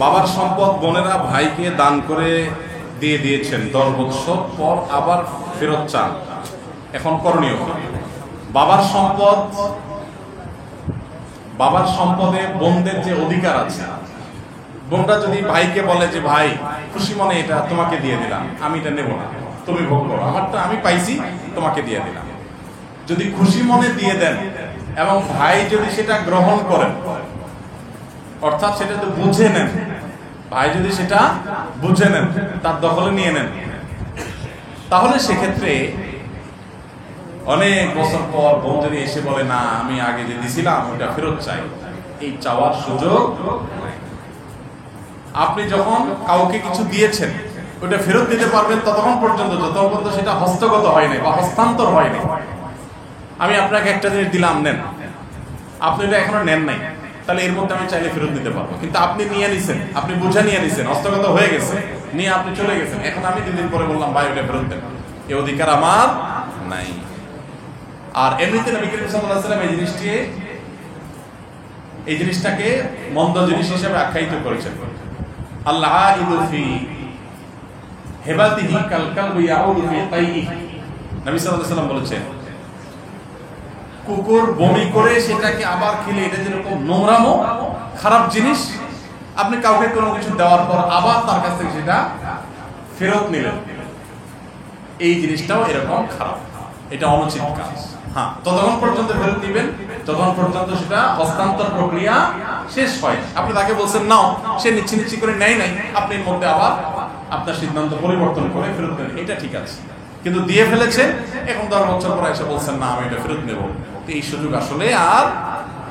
বাবার সম্পদ বোনেরা ভাইকে দান করে দিয়ে দিয়েছেন 10 বছর পর আবার ফেরত চান, এখন করণীয় কি? বাবার সম্পদে বোনদের যে অধিকার আছে, বোনরা যদি ভাইকে বলে যে ভাই খুশি মনে এটা তোমাকে দিয়ে দিলাম, আমি এটা নেব না, তুমি ভোগ করো, আমারটা আমি পাইছি তোমাকে দিয়ে দিলাম, যদি খুশি মনে দিয়ে দেন এবং ভাই যদি সেটা গ্রহণ করেন, অর্থাৎ সেটা তো বুঝে নেন, ভাই যদি সেটা বুঝে নেন, তার দখলে নিয়ে নেন, তাহলে সেক্ষেত্রে অনেক বছর পর বোন যদি এসে বলে না আমি আগে যে দিছিলাম ওটা ফেরত চাই, এই চাওয়ার সুযোগ নাই। আপনি যখন কাউকে কিছু দিয়েছেন ওটা ফেরত দিতে পারবেন ততক্ষণ পর্যন্ত যতক্ষণ পর্যন্ত সেটা হস্তগত হয়নি বা হস্তান্তর হয়নি। আমি আপনাকে একটা জিনিস দিলাম, নেন, আপনি এটা এখনো নেন নাই, তাহলে এর মধ্যে আমি চাইলে ফেরত দিতে পারবো, কিন্তু আপনি নিয়ে নিছেন, আপনি বুঝে নিয়ে নিছেন, হস্তগত হয়ে গেছে, নিয়ে আপনি চলে গেছেন, এখন আমি 2 দিন পরে বললাম ভাই ওটা ফেরত দেন, এই অধিকার আমার নাই। আর এমনিতে নবী করিম সাল্লাল্লাহু আলাইহি ওয়াসাল্লাম এই জিনিসটাকে মন্দ জিনিস হিসেবে আখ্যায়িত করেছেন। আল্লাহ ইদু ফি হেবাতিহি কাল কালবি ইয়াউদু ফি তাইহি, নবী সাল্লাল্লাহু আলাইহি ওয়াসাল্লাম বলেছেন কুকুর বমি করে সেটাকে আবার খেলে এটা যেরকম নোংরামো খারাপ জিনিস, আপনি কাউকে কোনো কিছু দেওয়ার পর আবার তার কাছ থেকে সেটা ফেরত নিলেন, এই জিনিসটাও এরকম খারাপ, এটা অনুচিত কাজ। হ্যাঁ, ততক্ষণ পর্যন্ত ফেরত দিবেন ততক্ষণ পর্যন্ত সেটা হস্তান্তর প্রক্রিয়া শেষ হয়। আপনি তাকে বলছেন নাও, সে নিচ্ছি করে নেয় নাই, আপনি এর মধ্যে আবার আপনার সিদ্ধান্ত পরিবর্তন করে ফেরত দেন, এটা ঠিক আছে। কিন্তু দিয়ে ফেলেছেন, এখন 10 বছর পর এসে বলছেন না আমি এটা ফেরত নেব, এই সুযোগ আসলে আর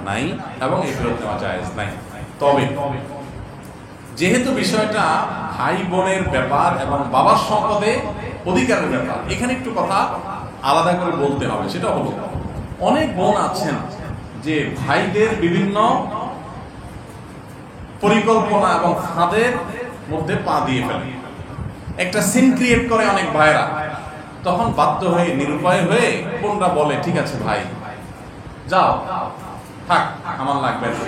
নাই এবং এই ফেরত নেওয়া জায়েজ নাই। তবে যেহেতু বিষয়টা ভাই বোনের ব্যাপার এবং বাবার সম্পদে অধিকারের ব্যাপার, এখানে একটু কথা আলাদা করে বলতে হবে। সেটা হলো অনেক বোন আছেন যে ভাইদের বিভিন্ন পরিকল্পনা এবং ফাঁদের মধ্যে পা দিয়ে ফেলে, একটা সিন ক্রিয়েট করে অনেক ভাইরা, তখন বাধ্য হয়ে নিরুপায় হয়ে বোনরা বলে ঠিক আছে ভাই যাও থাক আমার লাগবে না,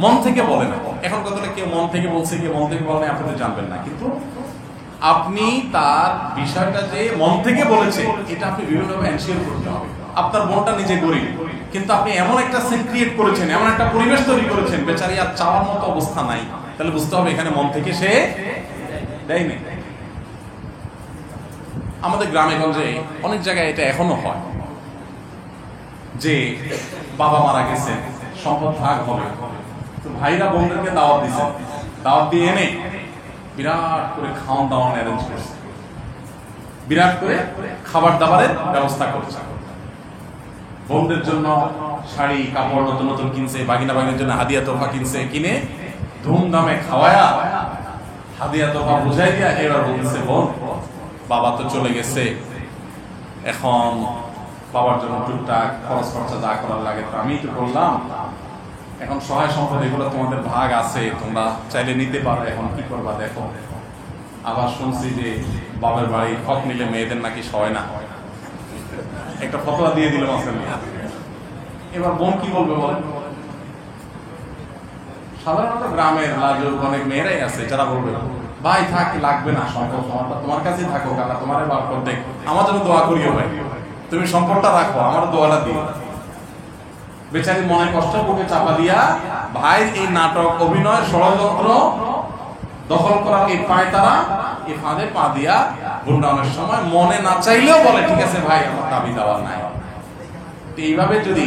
মন থেকে বলে না। এখন কথাটা কেউ মন থেকে বলছে কেউ মন থেকে বলে না আপনি তো জানবেন না, কিন্তু আপনি তার বিষয়টা যে মন থেকে বলেছে এটা আপনি বিভিন্নভাবে এনশিওর করতে হবে। আপনার বোনটা নিজে গরিব, কিন্তু আপনি এমন একটা সিন ক্রিয়েট করেছেন, এমন একটা পরিবেশ তৈরি করেছেন, বেচারি আর চাওয়ার মতো অবস্থা নাই, তাহলে বুঝতে হবে এখানে মন থেকে সে দেয়নি। আমাদের গ্রামে গঞ্জে অনেক জায়গায় এটা এখনো হয় যে বাবা মারা গেছে, সম্পদ ভাগ হবে, তো ভাইরা বোনদেরকে দাওয়াত দিছে, দাওয়াত দিয়ে এনে বিরাট করে খাওয়ান দাওয়ান অ্যারেঞ্জ করছে, বিরাট করে খাবার দাবারের ব্যবস্থা করছে, বোনদের জন্য শাড়ি কাপড় নতুন নতুন কিনছে, বাগিনা বাগিনের জন্য হাদিয়া তোফা কিনছে, কিনে ধুমধামে খাওয়ায়া হাদিয়া তোফা বুঝাই দিয়া এবার বলছে বোন বাবা তো চলে গেছে, এখন বাবার জন্য টুকটাক খরচ খরচা যা করার লাগে তো আমি তো করলাম, এখন সহায় সম্পদ এগুলো তোমাদের ভাগ আছে, তোমরা চাইলে নিতে পারো, এখন কি করবা দেখো। আবার শুনছি যে বাবার বাড়ি হক নিলে মেয়েদের নাকি সয় না, একটা ফতোয়া দিয়ে দিল মাঝখানে। এবার বোন কি বলবে বলেন? সাধারণত গ্রামের লাজুক অনেক মেয়েরাই আছে যারা বলবে ভাই থাক লাগবে না, সম্পদ তোমার কাছেই থাকো, কাকা তোমারে বার কর দেখ, আমার জন্য দোয়া করিও ভাই, তুমি সম্পদটা রাখো, আমার দোয়াটা দিও। বেচারি মনে কষ্ট বুকে চাপা দিয়া ভাই এই নাটক অভিনয় ষড়যন্ত্র দখল করার এই পায়তারা, এই ফাঁদে পা দিয়া গুন্ডানোর সময় মনে না চাইলেও বলে ঠিক আছে ভাই আমার দাবি দেওয়া নাই। এইভাবে যদি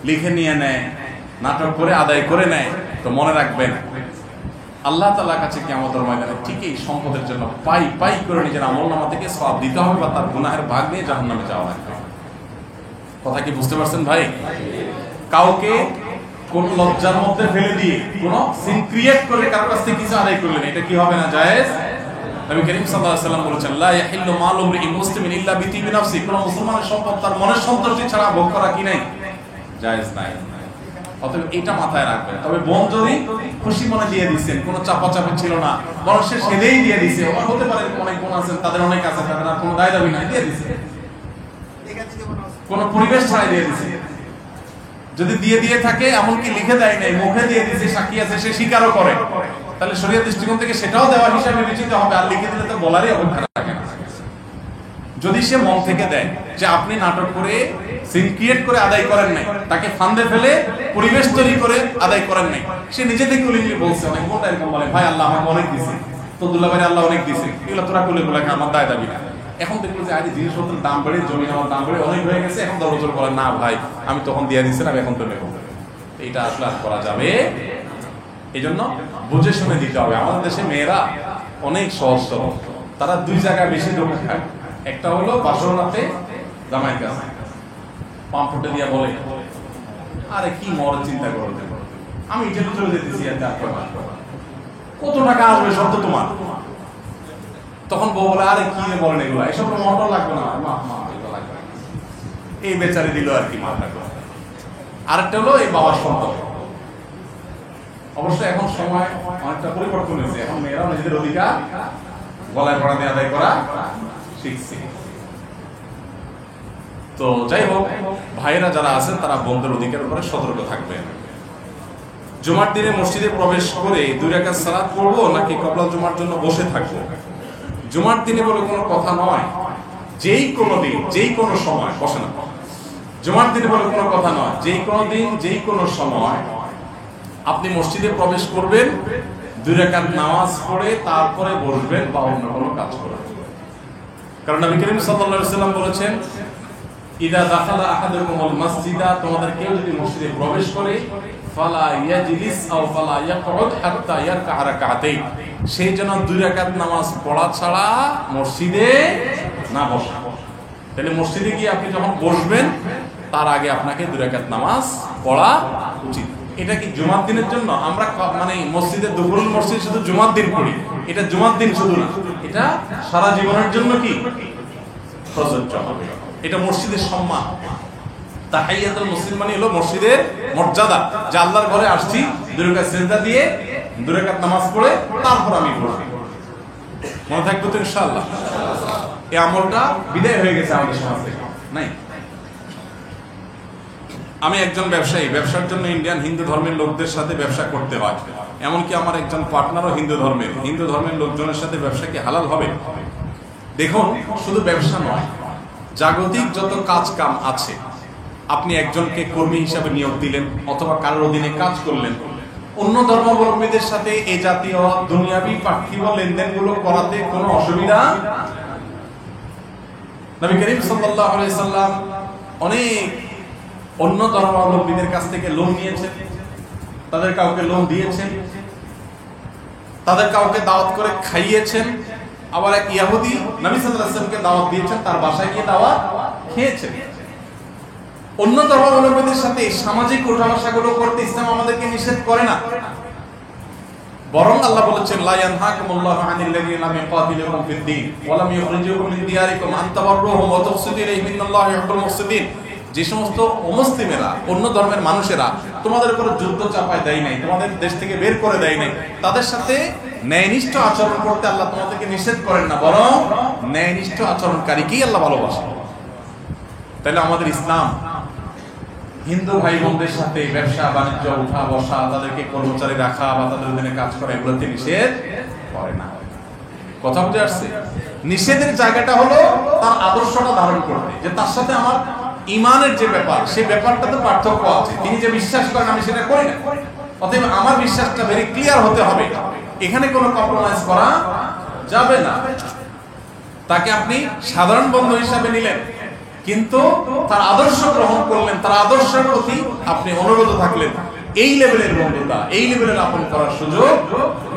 লিখে নিয়ে নেয়, নাটক করে আদায় করে নেয়, তো মনে রাখবেন আল্লাহ তাআলার কাছে কিয়ামতের ময়দানে ঠিকই সম্পদের জন্য পাই পাই করে নিজের আমলনামা থেকে সওয়াব দিতে হবে বা তার গুনাহের ভাগ নিয়ে জাহান্নামে যাওয়া লাগবে। কথা কি বুঝতে পারছেন ভাই? কাউকে কোন লজ্জার মধ্যে ফেলে দিয়ে কোন সিন ক্রিয়েট করে কারো কাছ থেকে কিছু আদায় করলেন, এটা কি হবে না? জায়েজ। নবী করিম সাল্লাল্লাহু আলাইহি ওয়াসাল্লাম বলেছেন লা ইয়াহিল্লু মালু ইমরিইন মুসলিমিন ইল্লা বিতিবি নাফসি, কোন মুসলমানের সম্পদ তার মনের সন্তুষ্টি ছাড়া ভোগ করা কি নাই? জায়েজ নাই। অতএব এটা মাথায় রাখবেন। তবে বোন যদি খুশি মনে দিয়ে দিচ্ছেন, কোনো চাপাচাপি ছিল না, বরং সে সেদেই দিয়ে দিছে, হতে পারে অনেক বোন আছেন তাদের অনেক আছে, তাদের আর কোনো দায় দাবি নাই, দিয়ে দিছে, কোনো পরিবেশ ছাড়াই দিয়ে দিছে। যদি দিয়ে থাকে এমনকি লিখে দেয় নাই, মুখে দিয়ে দিছে, সাক্ষী আছে, সে স্বীকারও করে, তাহলে শরীয়ত দৃষ্টিকোণ থেকে সেটাও দেওয়া হিসাবে বিবেচিত হবে, আর লিখে দিলে তো বলারই অপেক্ষা রাখে না। যদি সে মন থেকে দেয় যে আপনি নাটক করে সিন ক্রিয়েট করে আদায় করেন নাই, তাকে ফান্দে ফেলে পরিবেশ তৈরি করে আদায় করেন নাই, সে নিজে থেকে উলিঙ্গি বলছে, অনেক মনটা এরকম বলে, ভাই আল্লাহ আমাকে অনেক দিছে, তো দুল্লা ভাই আল্লাহ অনেক দিছে, এগুলো তোরা কুলে গুলাকে আমার দায় দাবি না। এখন দেখলো যে আরে জিনিসপত্রের দাম বেড়ে, জমি আমার দাম বেড়ে অনেক হয়ে গেছে, এখন দরজোর বলে না ভাই আমি তখন দিয়ে দিচ্ছিলাম, এখন তো নেব। এইটা আসলে আর করা যাবে। এই জন্য বুঝে শুনে দিতে হবে। আমাদের দেশে মেয়েরা অনেক সহজ সরল, তারা দুই জায়গায় বেশি ধোকা খায়। একটা হলো বাসর রাতে জামাইয়ের কাছে পাম্পটে দিয়া বলে, আরে কি মর চিন্তা করো, আমি ইটালি চলে যেতেছি, কত টাকা আসবে সব তো তোমার। তখন বউ বলে, আরে কি বলেন এগুলো, এসব মহটা লাগবে না, এই বেচারি দিল আর কি মাথা। আরেকটা হলো এই বাবার সম্পদ। অবশ্য এখন সময় অনেকটা পরিবর্তন হয়েছে, এখন মেয়েরাও নিজেদের অধিকার গলায় পড়া দিয়ে আদায় করা শিখছে। তো যাই হোক, ভাইয়েরা যারা আছেন তারা বোনদের অধিকার উপরে সতর্ক থাকবেন। জুমার দিনে মসজিদে প্রবেশ করে 2 রাকাত সালাত পড়বো নাকি কবলা জুমার জন্য বসে থাকবো? জুমার দিনে বলে কোনো কথা নয়, যেই কোনো দিন যেই কোনো সময় বসে না। জুমার দিনে বলে কোনো কথা নয়, যেই কোনো দিন যেই কোনো সময় আপনি মসজিদে প্রবেশ করবেন, 2 রাকাত নামাজ পড়ে তারপরে বসবেন বা অন্য কোনো কাজ করবেন। কারণ নবী করিম সাল্লাল্লাহু আলাইহি ওয়াসাল্লাম বলেছেন, ইদা দাখালা আহাদুকুমুল মাসজিদা, তোমাদের কেউ যদি মসজিদে প্রবেশ করে, ফালা ইয়াজলিস আও ফালা ইয়াকউদ হাত্তা ইয়ারকা রাকাতাইন, সেই জন্য 2 রাকাত নামাজ পড়া ছাড়া মসজিদে না বসে। তাহলে মসজিদে গিয়ে আপনি যখন বসবেন তার আগে আপনাকে 2 রাকাত নামাজ পড়া উচিত। এটা কি জুমার দিনের জন্য? আমরা মানে মসজিদে দুপুরুল মসজিদ শুধু জুমার দিন পড়ি, এটা জুমার দিন শুধু না, এটা সারা জীবনের জন্য কি প্রযোজ্য হবে। এটা মসজিদের সম্মান। তাহিয়াতুল মুসলিম মানে হলো মসজিদের মর্যাদা, যে আল্লাহর ঘরে আসছি 2 রাকাত সিজদা দিয়ে 2 রাকাত নামাজ পড়ে তারপর আমি বসি। মনে থাকবে তো ইনশাআল্লাহ? এই আমলটা বিদায় হয়ে গেছে আমাদের সমাজ থেকে, নাই। আমি একজন ব্যবসায়ী, ব্যবসার জন্য ইন্ডিয়ান হিন্দু ধর্মের লোকদের সাথে ব্যবসা করতে হয়, এমনকি আমার একজন পার্টনারও হিন্দু ধর্মের লোকজনের সাথে ব্যবসা কি হালাল হবে? দেখুন, শুধু ব্যবসা নয়, জাগতিক যত কাজ কাম আছে, আপনি একজনকে কর্মী হিসাবে নিয়োগ দিলেন অথবা কারোর অধীনে কাজ করলেন, অন্য ধর্মাবলম্বীদের সাথে এই জাতীয় দুনিয়াবি পার্থিব লেনদেনগুলো করাতে কোনো অসুবিধা। নবী করিম সাল্লাল্লাহু আলাইহি সাল্লাম অনেক অন্য ধর্মাবলম্বীদের কাছ থেকে লোন নিয়েছেন, তাদের কাউকে লোন দিয়েছেন, তাদের কাউকে দাওয়াত করে খাইয়েছেন। আবার এক ইহুদি নবী সাল্লাল্লাহু আলাইহি ওয়াসাল্লামকে দাওয়াত দিয়েছেন, তার বাসায় গিয়ে দাওয়াত খেয়েছেন। অন্য ধর্মাবলম্বীদের সাথে সামাজিক ওঠাবসাগুলো করতে ইসলাম আমাদেরকে নিষেধ করে না, বরং আল্লাহ বলেছেন, লা ইয়ানহাকুমুল্লাহু আনিল লাযিনা লাম ইউকাতিলুকুম ফিদ-দীন ওয়া লাম ইউখরিজুকুম মিন দিয়ারিকুম আন তাবাররুহুম ওয়া তুকসিতু ইলাইহিম ইন্নাল্লাহা ইউহিব্বুল মুকসিতিন। যে সমস্ত অমুসলিমেরা, অন্য ধর্মের মানুষেরা তোমাদের উপর যুদ্ধ চাপায় দেয় নাই, তোমাদের দেশ থেকে বের করে দেয় নাই, তাদের সাথে ন্যায়নিষ্ঠ আচরণ করতে আল্লাহ তোমাদেরকে নিষেধ করেন না, বরং ন্যায়নিষ্ঠ আচরণকারীকেই আল্লাহ ভালোবাসেন। তাহলে আমাদের ইসলাম হিন্দু ভাই বোনদের সাথে ব্যবসা বাণিজ্য, উঠা বসা, তাদেরকে কর্মচারী রাখা বা তাদের অধীনে কাজ করা, এগুলোতে নিষেধ করে না। কথা বুঝে আসছে? নিষেধের জায়গাটা হলো তার আদর্শটা ধারণ করতে, যে তার সাথে আমার ইমানের যে ব্যাপার, সেই ব্যাপারটাতে পার্থক্য আছে। তিনি যে বিশ্বাস করেন আমি সেটা করি না, অতএব আমার বিশ্বাসটা ভেরি ক্লিয়ার হতে হবে, এখানে কোনো কম্প্রোমাইজ করা যাবে না। তাকে আপনি সাধারণ বন্ধু হিসাবে নিলেন, কিন্তু তার আদর্শ গ্রহণ করলেন, তার আদর্শের প্রতি আপনি অনুরোধ থাকলেন, এই লেভেলের বন্ধুতা, এই লেভেলের আপন করার সুযোগ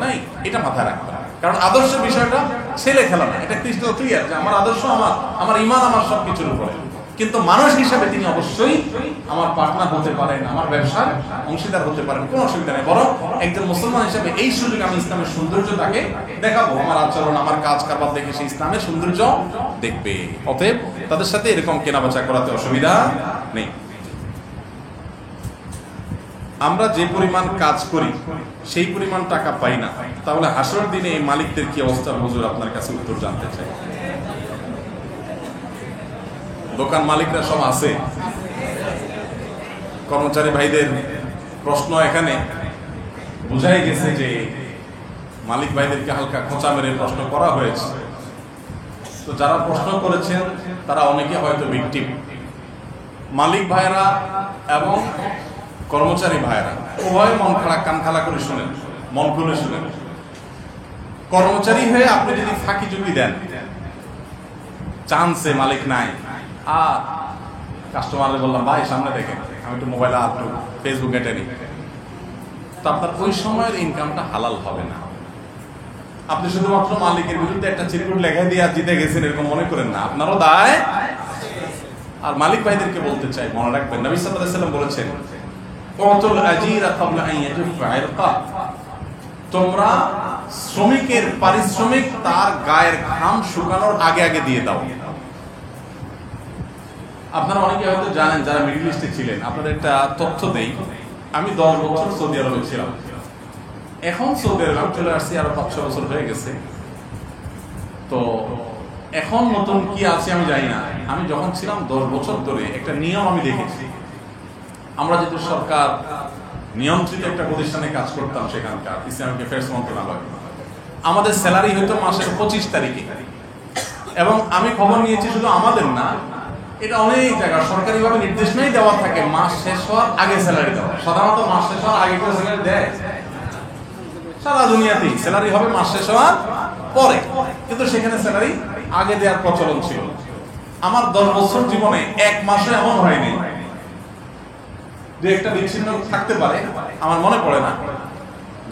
নাই। এটা মাথায় রাখবেন, কারণ আদর্শ বিষয়টা ছেলে খেলা না, এটা ক্রিস্টাল ক্লিয়ার যে আমার আদর্শ, আমার ঈমান, আমার সবকিছুর উপরে। কিন্তু মানুষ হিসাবে তিনি অবশ্যই আমার পার্টনার হতে পারেন, আমার ব্যবসার অংশীদার হতে পারেন, কোনো অসুবিধা নেই। বরং একজন মুসলমান হিসাবে এই সুযোগ আমি ইসলামের সৌন্দর্য তাকে দেখাবো, আমার আচরণ, আমার কাজ কারবার দেখে সে ইসলামের সৌন্দর্য দেখবে। অতএব তাদের সাথে এরকম কেনাবেচা করাতে অসুবিধা নেই। আমরা যে পরিমাণ কাজ করি সেই পরিমাণ টাকা পাই না, তাহলে হাসরের দিনে এই মালিকদের কি অবস্থা? হুজুর, আপনার কাছে উত্তর জানতে চাই। দোকান মালিকরা সব আছে, কর্মচারী ভাইদের প্রশ্ন এখানে বুঝাই গেছে যে মালিক ভাইদেরকে হালকা খোঁচা মেরে প্রশ্ন করা হয়েছে। তো যারা প্রশ্ন করেছেন তারা অনেকে হয়তো ভিকটিম। মালিক ভাইরা এবং কর্মচারী ভাইরা উভয় মন খাড়া কান খাড়া করে শুনেন, মন খুলে শুনেন। কর্মচারী হয়ে আপনি যদি ফাঁকি ঝুঁকি দেন, চান্সে মালিক নাই, আর কাস্টমারকে বললাম ভাই সামনে দেখেন, আমি একটু মোবাইলে আর একটু ফেসবুক ঘেঁটে নিই, তো আপনার ওই সময়ের ইনকামটা হালাল হবে না। আপনি শুধুমাত্র মালিকের বিরুদ্ধে একটা চিরকুট লেখা দিয়ে জিতে গেছেন এরকম মনে করেন না, আপনারও দায়। আর মালিক ভাইদেরকে বলতে চাই, মনে রাখবেন নবী সাল্লাল্লাহু আলাইহি ওয়াসাল্লাম বলেছেন, উতুল আজিরা ক্বাবলা আন ইয়াজুফা ইরকা, তোমরা শ্রমিকের পারিশ্রমিক তার গায়ের ঘাম শুকানোর আগে আগে দিয়ে দাও। আপনারা অনেকে হয়তো জানেন যারা মিডল ইস্টে ছিলেন, আপনাদের একটা তথ্য দেই। আমি 10 বছর সৌদি আরবে ছিলাম। এখন সৌদি আরবে চলে আসছি, আরো 5-6 বছর হয়ে গেছে। তো এখন নতুন কি আছে আমি জানি না। আমি যখন ছিলাম 10 বছর ধরে একটা নিয়ম আমি দেখেছি। আমরা যেহেতু সরকার নিয়ন্ত্রিত একটা প্রতিষ্ঠানে কাজ করতাম, সেখানকার ইসলামিক অ্যাফেয়ার্স মন্ত্রণালয়, আমাদের স্যালারি হয়তো মাসের 25 তারিখে। এবং আমি খবর নিয়েছি শুধু আমাদের না, এটা অনেক জায়গায় সরকারিভাবে নির্দেশনাই দেওয়া থাকে মাস শেষ হওয়ার আগে স্যালারি দেওয়া। সাধারণত মাস শেষ হওয়ার আগে করে স্যালারি দেয়, সারা দুনিয়াতেই স্যালারি হবে মাস শেষ হওয়ার পরে, কিন্তু সেখানে স্যালারি আগে দেওয়ার প্রচলন ছিল। আমার 10 বছর জীবনে এক মাসে এমন হয়নি, যে একটা বিচ্ছিন্ন থাকতে পারে, আমার মনে পড়ে না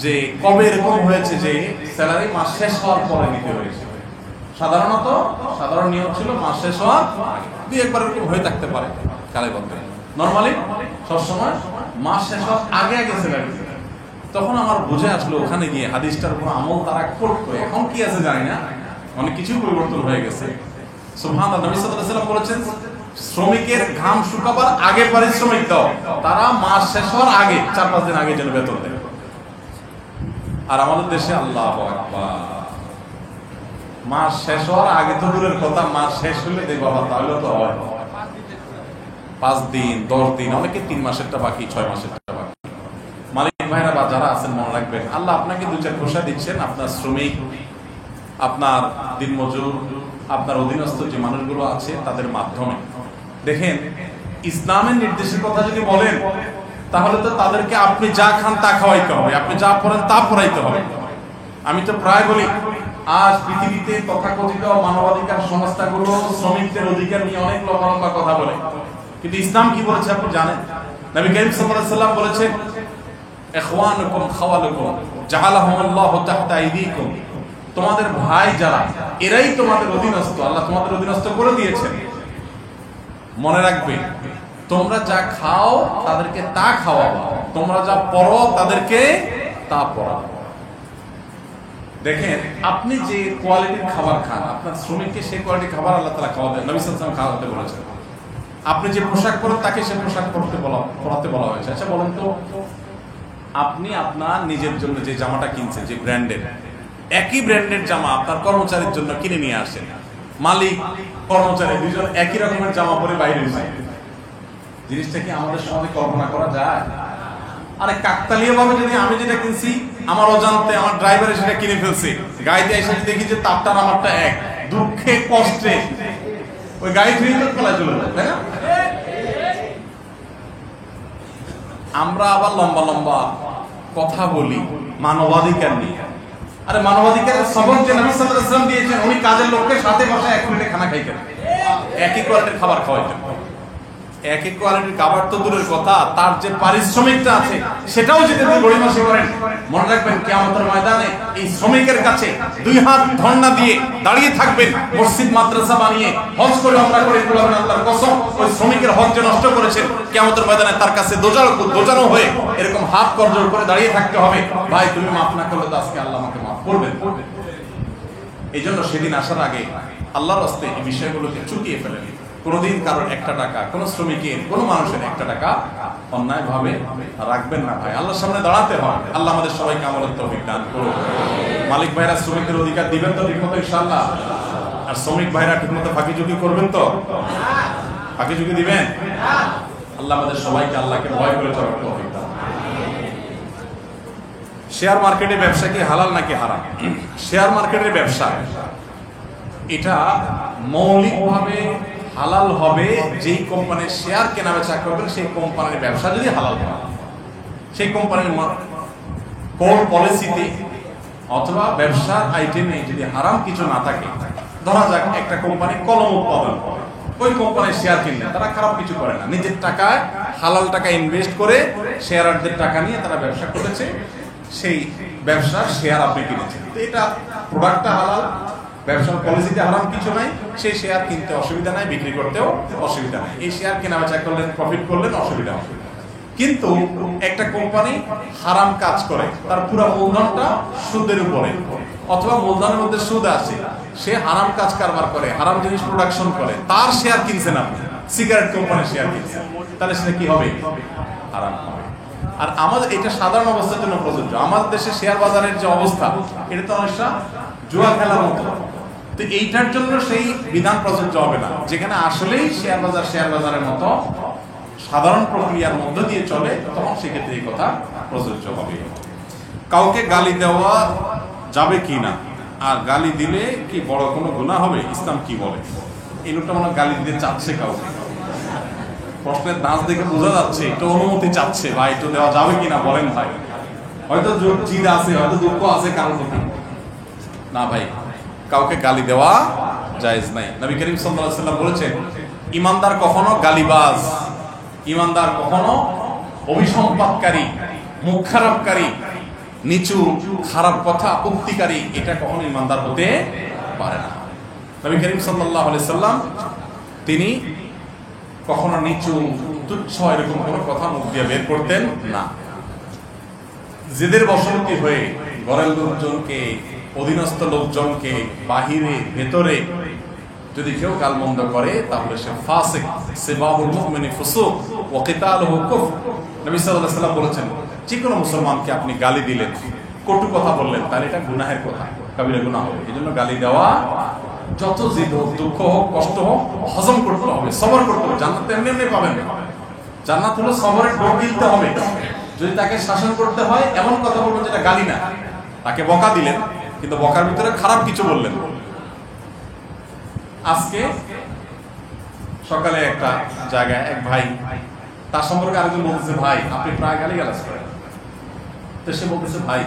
যে কবে এরকম হয়েছে যে স্যালারি মাস শেষ হওয়ার পরে নিতে হয়েছে। সাধারণত সাধারণ নিয়ম ছিল মাস শেষ হওয়ার দুই একবার এরকম হয়ে থাকতে পারে কালে বলতে, নরমালি সবসময় মাস শেষ হওয়ার আগে আগে স্যালারি। তখন আমার বুঝে আসলো ওখানে গিয়ে হাদিসটার উপর আমল তারা করতো। এখন কি আছে জানি না, অনেক কিছু পরিবর্তন হয়ে গেছে। সুবহানাল্লাহ, নবী সাল্লাল্লাহু আলাইহি ওয়াসাল্লাম বলেছেন, শ্রমিকের ঘাম শুকাবার আগে পারিশ্রমিক দাও, তারা মাস শেষ হওয়ার আগে 4-5 দিন আগে যেন বেতন দেয়। আর আমাদের দেশে আল্লাহু আকবার, মাস শেষ হওয়ার আগে তো দূরের কথা, মাস শেষ হলে দেয় বাবা, তাহলে তো হয় 5 দিন 10 দিন, অনেকে 3 মাসেরটা বাকি, 6 মাসেরটা বাকি। মালিক ভাইরা বা যারা আছেন মনে রাখবেন, আল্লাহ আপনাকে 2-4 পয়সা দিচ্ছেন, আপনার শ্রমিক, আপনার দিনমজুর, আপনার অধীনস্থ যে মানুষগুলো আছে তাদের মাধ্যমে। দেখেন, ইসলামের নির্দেশের কথা যদি বলেন, তাহলে তো তাদেরকে আপনি যা খান তা খাওয়াইতে হবে, আপনি যা পড়েন তা পড়াইতে হবে। আমি তো প্রায় বলি, আজ পৃথিবীতে তথাকথিত মানবাধিকার সংস্থাগুলো শ্রমিকদের অধিকার নিয়ে অনেক লম্বা লম্বা কথা বলে, কিন্তু ইসলাম কি বলেছে আপনি জানেন? নবী করিম সাল্লাল্লাহু আলাইহি ওয়াসাল্লাম বলেছেন, ইখওয়ানুকুম খাওয়ালুকুম জাআলাহুমুল্লাহু তাহতা আইদিকুম, তোমাদের ভাই যারা, এরাই তোমাদের অধীনস্থ, আল্লাহ তোমাদের অধীনস্থ করে দিয়েছেন। মনে রাখবে, তোমরা যা খাও তাদেরকে তা খাওয়াও, তোমরা যা পড়ো তাদেরকে তা পড়াও। দেখেন, আপনি যে কোয়ালিটির খাবার খান, আপনার শ্রমিককে সেই কোয়ালিটির খাবার আল্লাহ তাআলা খাওয়াবেন, নবী সাল্লাল্লাহু আলাইহি ওয়াসাল্লাম খাওয়াতে বলেছেন। আপনি যে পোশাক পরেন তাকে সে পোশাক পরাতে বলা হয়েছে। আচ্ছা বলেন তো, আপনি আপনার নিজের জন্য যে জামাটা কিনছেন, যে ব্র্যান্ডের, একই ব্র্যান্ডের জামা আপনার কর্মচারীর জন্য কিনে নিয়ে আসেন, মালিক কর্মচারী দুজন একই রকমের জামা পরে বাইরে যায়, জিনিসটা কি আমাদের সমাজে কল্পনা করা যায়? আরে কাকতালীয় ভাবে যদি আমি যেটা কিনছি, আমার অজান্তে আমার ড্রাইভারে সেটা কিনে ফেলছে, গাড়িতে এসে দেখি যে তারটার আমারটা এক, দুঃখে কষ্টে ওই গাড়ি ফিরে ফেলা চলে যায়, তাই না? আমরা আবার লম্বা লম্বা কথা বলি মানবাধিকার নিয়ে। আরে মানবাধিকারের সবক যে নবী সাল্লাল্লাহু আলাইহি ওয়াসাল্লাম দিয়েছেন, উনি কাজের লোককে সাথে বসে এক প্লেটে খানা খাইতেন, একই কোয়ালিটির খাবার খাওয়াইতেন। একই কোয়ালিটির খাবার তো দূরের কথা, তার যে পারিশ্রমিকটা আছে সেটাও যদি গরিমাসি করেন, মনে রাখবেন কিয়ামতের ময়দানে এই শ্রমিকের কাছে 2 হাত ধর্ণা দিয়ে দাঁড়িয়ে থাকবেন, মসজিদ মাদ্রাসা বানিয়ে হজ করে আমরা করে বলবেন আল্লাহর কসম, ওই শ্রমিকের হজ যে নষ্ট করেছেন, কিয়ামতের ময়দানে তার কাছে দোজানো হয়ে এরকম হাত করজোড় করে দাঁড়িয়ে থাকতে হবে, ভাই তুমি মাফ না করলে তো আজকে আল্লাহ আমাকে মাফ করবেন। এই জন্য সেদিন আসার আগে আল্লাহর রাস্তায় এই বিষয়গুলোকে চুকিয়ে ফেলেন। কোনোদিন কারোর 1 টাকা, কোনো শ্রমিকের, কোনো মানুষের 1 টাকা অন্যায় ভাবে রাখবেন না ভাই, আল্লাহর সামনে দাঁড়াতে হয়। আল্লাহ আমাদের সবাইকে আমলের তৌফিক দান করুন। মালিক ভাইরা শ্রমিকের অধিকার দিবেন তো ঠিকমতো ইনশাআল্লাহ? আর শ্রমিক ভাইরা ঠিকমতো ফাঁকি ঝুঁকি করবেন তো? ফাঁকি ঝুঁকি দিবেন? আল্লাহ আমাদের সবাইকে আল্লাহকে ভয় করে চলার তৌফিক দান। শেয়ার মার্কেটে ব্যবসা কি হালাল নাকি হারাম? শেয়ার মার্কেটের ব্যবসা এটা মৌলিকভাবে হালাল হবে যেই কোম্পানির শেয়ার কেনা বেচা করবেন সেই কোম্পানির ব্যবসা যদি হালাল হয়, সেই কোম্পানির কোর পলিসিতে অথবা ব্যবসার আইটেমে যদি হারাম কিছু না থাকে, ধরা যাক একটা কোম্পানি কলম উৎপাদন করে, ওই কোম্পানির শেয়ার কিনলে তারা খারাপ কিছু করে না, নিজের টাকায় হালাল টাকা ইনভেস্ট করে শেয়ারদের টাকা নিয়ে তারা ব্যবসা করেছে, সেই ব্যবসার শেয়ার আপনি কিনেছেন, তো এটা প্রোডাক্টটা হালাল, ব্যবসার পলিসিতে হারাম কিছু নাই, সেই শেয়ার কিনতে অসুবিধা নাই, বিক্রি করতেও অসুবিধা নাই, এই শেয়ার কেনা বেচা করলেন, প্রফিট করলেন, অসুবিধা হয়। কিন্তু একটা কোম্পানি হারাম কাজ করে, তার পুরো মূলধনটা সুদের উপরে অথবা মূলধনের মধ্যে সুদ আছে, সে হারাম কাজ কারবার করে, হারাম জিনিস প্রোডাকশন করে, তার শেয়ার কিনছেন আপনি, সিগারেট কোম্পানির শেয়ার কিনছেন, তাহলে সেটা কি হবে? হারাম হবে। আর আমাদের এটা সাধারণ অবস্থার জন্য প্রযোজ্য। আমাদের দেশে শেয়ার বাজারের যে অবস্থা, এটা তো অনেকটা জুয়া খেলার মতো, তো এইটার জন্য সেই বিধান প্রযোজ্য হবে না। যেখানে আসলেই শেয়ার বাজারের মতো সাধারণ প্রক্রিয়ার মধ্য দিয়ে চলে, তখন সেক্ষেত্রে এই কথা প্রযোজ্য হবে। কাউকে গালি দেওয়া যাবে কি না, আর গালি দিলে কি বড় কোনো গুনাহ হবে, ইসলাম কি বলে? এই লোকটা মনে গালি দিতে চাচ্ছে কাউকে, প্রশ্নের দাঁত দেখে বোঝা যাচ্ছে একটু অনুমতি চাচ্ছে, ভাই একটু দেওয়া যাবে কিনা বলেন ভাই। হয়তো জিদ আছে, হয়তো দুঃখ আছে কারো প্রতি। না ভাই, কাউকে গালি দেওয়া জায়েজ নাই। নবী করিম সাল্লাল্লাহু আলাইহি ওয়াসাল্লাম বলেছেন, ইমানদার কখনো গালিবাজ, ইমানদার কখনো অভিসম্পাদকারী, মুখ খারাপকারী, নিচু খারাপ কথা উক্তিকারী, এটা কখনো ইমানদার হতে পারে না। নবী করিম সাল্লাল্লাহু আলাইহি ওয়াসাল্লাম তিনি কখনো নিচু তুচ্ছ এরকম কোনো কথা মুখ দিয়ে বের করতেন না। জেদের বশবর্তী হয়ে ঘরের লোকজনকে, অধীনস্থ লোকজনকে, বাহিরে ভেতরে যদি কেউ গালমন্দ করে, তাহলে সে ফাসিক, সিবাবুল মুমিনি ফুসুক ওয়া কিতালুহু কুফর। নবী সাল্লাল্লাহু আলাইহি ওয়াসাল্লাম বলেছেন, যে কোনো মুসলমানকে আপনি গালি দিলেন, কটু কথা বললেন, তাহলে এটা গুনাহের কথা, কাবিরা গুনাহ হবে। এজন্য গালি দেওয়া, যত জিদ হোক, দুঃখ হোক, কষ্ট হোক, হজম করতে হবে, সবর করতে হবে। জান্নাত এমনি এমনি পাবেন না। জান্নাত হলো সবরের ডোর দিতে হবে। যদি তাকে শাসন করতে হয়, এমন কথা বলবেন যেটা গালি না। তাকে বকা দিলেন, কিন্তু বকার ভিতরে খারাপ কিছু বললেন। আজকে সকালে একটা জায়গায় এক ভাই, তার সম্পর্কে আরেকজন বলতেছে, ভাই আপনি প্রায় গালিগালাজ করেন। তো সে বলতেছে, ভাই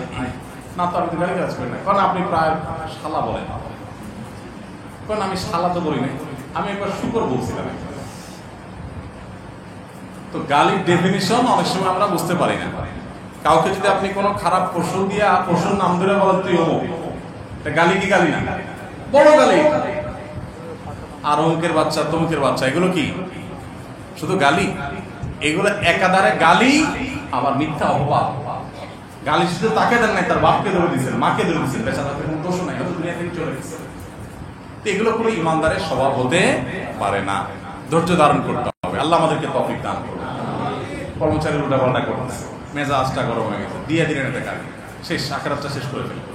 না তো আমি তো গালিগালাজ করি না। কারণ আপনি প্রায় শালা বলেন। কারণ আমি শালা তো বলি না, আমি একবার শুকর বলছিলাম। তো গালির ডেফিনিশন অনেক সময় আমরা বুঝতে পারি না। কাউকে যদি আপনি কোনো খারাপ পশু দিয়া, পশুর নাম ধরে বলেন তুই অমুক, গালি কি গালি না? বড় গালি। আর অমুকের বাচ্চা, তমুকের বাচ্চা, এগুলো কি শুধু গালি? এগুলো একাধারে গালি, আবার মিথ্যা অপবাদ। গালি শুধু তাকে দেন নাই, তার বাপকে ধরে দিয়েছেন, মাকে ধরে দিয়েছেন, বেচারা কোনো দোষ নাই, হয়তো দুনিয়া থেকে চলে গেছে। এগুলো কোনো ইমানদারের স্বভাব হতে পারে না। ধৈর্য ধারণ করতে হবে। আল্লাহ আমাদেরকে তৌফিক দান করুন। কর্মচারী উল্টাপাল্টা করতেছে, মেজাজটা গরম হয়ে গেছে, দিয়ে দিলেন একটা গালি, শেষ, আখেরাতটা শেষ করে ফেলবে।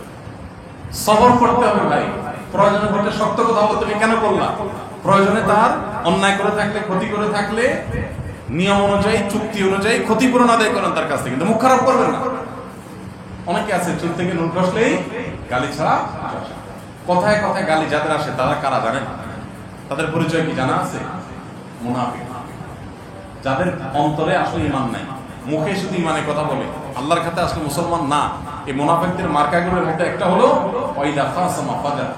সবর করতে হবে ভাই। প্রয়োজনে ঘটে শক্ত কথা বলতে, তুমি কেন করলা? প্রয়োজনে তার অন্যায় করে থাকলে, ক্ষতি করে থাকলে, নিয়ম অনুযায়ী, চুক্তি অনুযায়ী ক্ষতিপূরণ আদায় করেন তার কাছ থেকে, কিন্তু মুখ খারাপ করবেন না। অনেকে আছে চুল থেকে নুন খসলেই গালি ছাড়া। কথায় কথায় গালি যাদের আসে, তারা কারা জানেন? তাদের পরিচয় কি জানা আছে? মুনাফিক। যাদের অন্তরে আসলে ঈমান নাই, মুখে শুধু ঈমানের কথা বলে, আল্লাহর কাছে আসলে মুসলমান না। এই মুনাফিকদের মার্কাগুলোর মধ্যে একটা হলো ওয়াইদা খাসামা ফাজার।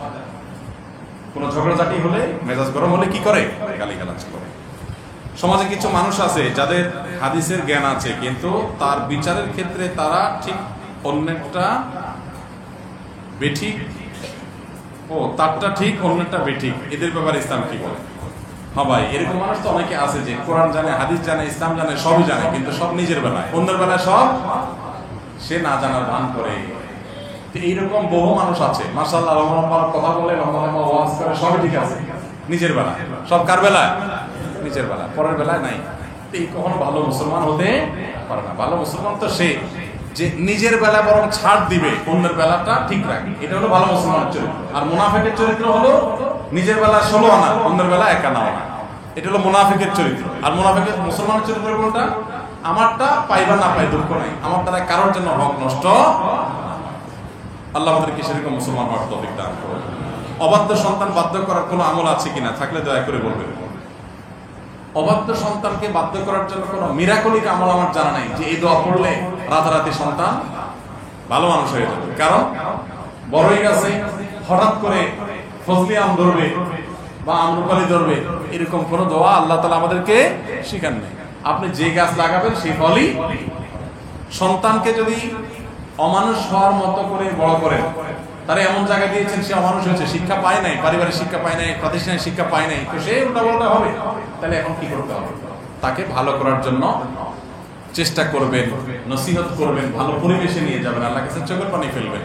কোনো ঝগড়াঝাটি হলে, মেজাজ গরম হলে কি করে? গালিগালাজ করে। সমাজে কিছু মানুষ আছে যাদের হাদিসের জ্ঞান আছে, কিন্তু তার বিচারের ক্ষেত্রে তারা ঠিক অন্যটা বেঠিক, তারটা ঠিক অন্যটা বেঠিক। এদের ব্যাপারে ইসলাম কি বলে? হ্যাঁ ভাই, এরকম মানুষ তো অনেকে আছে যে কোরআন জানে, হাদিস জানে, ইসলাম জানে, সবই জানে, কিন্তু সব নিজের বেলায়, অন্যের বেলায় সব সে না জানার ভান করে। এইরকম বহু মানুষ আছে, মাশাআল্লাহ, লম্বা কথা বলে, লম্বা ওয়াজ করে, সবই ঠিক আছে, নিজের বেলায় সব। কার বেলায়? নিজের বেলায়, পরের বেলায় নাই। এই কখনো ভালো মুসলমান হতে পারে না। ভালো মুসলমান তো সে যে নিজের বেলায় বরং ছাড় দিবে, অন্যের বেলাটা ঠিক রাখবে, এটা হলো ভালো মুসলমানের চরিত্র। আর মুনাফিকের চরিত্র হলো নিজের বেলা 16 আনা, অন্যের বেলা 1 আনা। এটা হলো মুনাফিকের চরিত্র। আর মুনাফিকের মুসলমানের চরিত্র কোনটা? আমারটা পাইবা না পাই দুঃখ নাই, আমার দ্বারা কারোর জন্য হক নষ্ট। আল্লাহ আমাদেরকে সেরকম মুসলমান হওয়ার তৌফিক দান করুন। অবাধ্য সন্তান বাধ্য করার কোনো আমল আছে কিনা, থাকলে দয়া করে বলবেন। অবাধ্য সন্তানকে বাধ্য করার জন্য কোনো মিরাকলিক আমল আমার জানা নাই যে এই দোয়া পড়লে রাতারাতি সন্তান ভালো মানুষ হয়ে যাবে। কারণ বড়ই গাছে হঠাৎ করে ফজলি আম ধরবে বা আম্রপালি ধরবে, এরকম কোনো দোয়া আল্লাহ তাআলা আমাদেরকে শিখান নেই। আপনি যে গাছ লাগাবেন সেই ফলই। সন্তানকে যদি অমানুষ হওয়ার মতো করে বড় করেন, তারা এমন জায়গা দিয়েছেন সে অমানুষ হয়েছে, শিক্ষা পায় নাই, পারিবারিক শিক্ষা পায় নাই, প্রাতিষ্ঠানিক শিক্ষা পায় নাই, তো সে উল্টাপাল্টা হবে। তাহলে এখন কি করতে হবে? তাকে ভালো করার জন্য চেষ্টা করবেন, নসিহত করবেন, ভালো পরিবেশে নিয়ে যাবেন, আল্লাহর কাছে চোখের পানি ফেলবেন।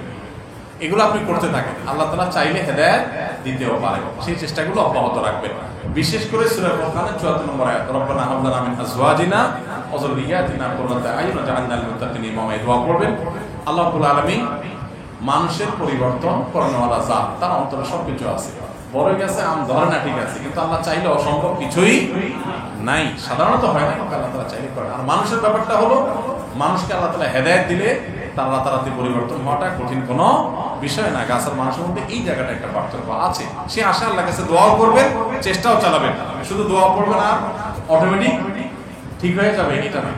এগুলো আপনি করতে থাকেন, আল্লাহ তাআলা চাইলে হেদায়েত দিতেও পারে। সেই চেষ্টাগুলো অব্যাহত রাখবেন। বিশেষ করে সূরা ফুরকানের ৭৪ নম্বর আয়াত, রব্বানা হাব লানা মিন আজওয়াজিনা ওয়া যুররিয়াতিনা কুররাতা আয়ুন ওয়াজআলনা লিল মুত্তাকিনা ইমামা। এই দোয়া পড়বেন। আল্লাহ রাব্বুল আলামিন মানুষের পরিবর্তন করানোওয়ালা জাত, তার অন্তরে সবকিছু আছে। বড় গেছে আম ধরে না, ঠিক আছে, কিন্তু আল্লাহ চাইলে অসম্ভব কিছুই নাই। সাধারণত হয় না, কিন্তু আল্লাহ তাআলা চাইলে করেন। আর মানুষের ব্যাপারটা হলো, মানুষকে আল্লাহ তাআলা হেদায়েত দিলে তার রাতারাতি পরিবর্তন হওয়াটা কঠিন কোনো বিষয় না। গাছের মানুষের মধ্যে এই জায়গাটা একটা পার্থক্য আছে। সে আশা আল্লাহর কাছে দোয়াও করবেন, চেষ্টাও চালাবেন। শুধু দোয়া করবেন আর অটোমেটিক ঠিক হয়ে যাবে এটা না।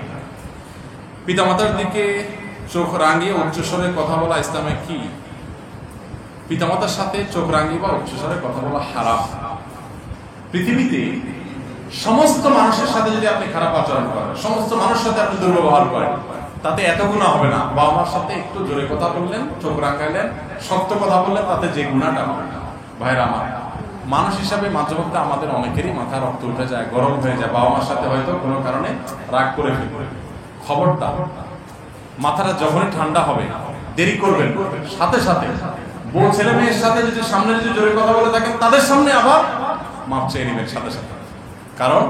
পিতামাতার দিকে চোখ রাঙিয়ে উচ্চস্বরে কথা বলা ইসলামে কি? পিতামাতার সাথে চোখ রাঙিয়ে বা উচ্চস্বরে কথা বলা হারাম। পৃথিবীতে সমস্ত মানুষের সাথে যদি আপনি খারাপ আচরণ করেন, সমস্ত মানুষের সাথে আপনি দুর্ব্যবহার করেন, তাতে এত গুনাহ হবে না। বাবা মার সাথে একটু জোরে কথা বললেন, চোখ রাঙাইলেন, শক্ত কথা বললেন, তাতে যে গুনাহটা হবে। ভাইরা আমার, মানুষ হিসাবে মাঝে মধ্যে আমাদের অনেকেরই মাথা রক্ত উঠে যায়, গরম হয়ে যায়। বাবা মার সাথে হয়তো কোনো কারণে রাগ করে ফেলবে। খবরটা, মাথাটা যখনই ঠান্ডা হবে দেরি করবেন, সাথে সাথে বউ ছেলে মেয়ের সাথে যদি সামনে যদি জোরে কথা বলে থাকেন, তাদের সামনে আবার মাপ চেয়ে নেবেন সাথে সাথে। কারণ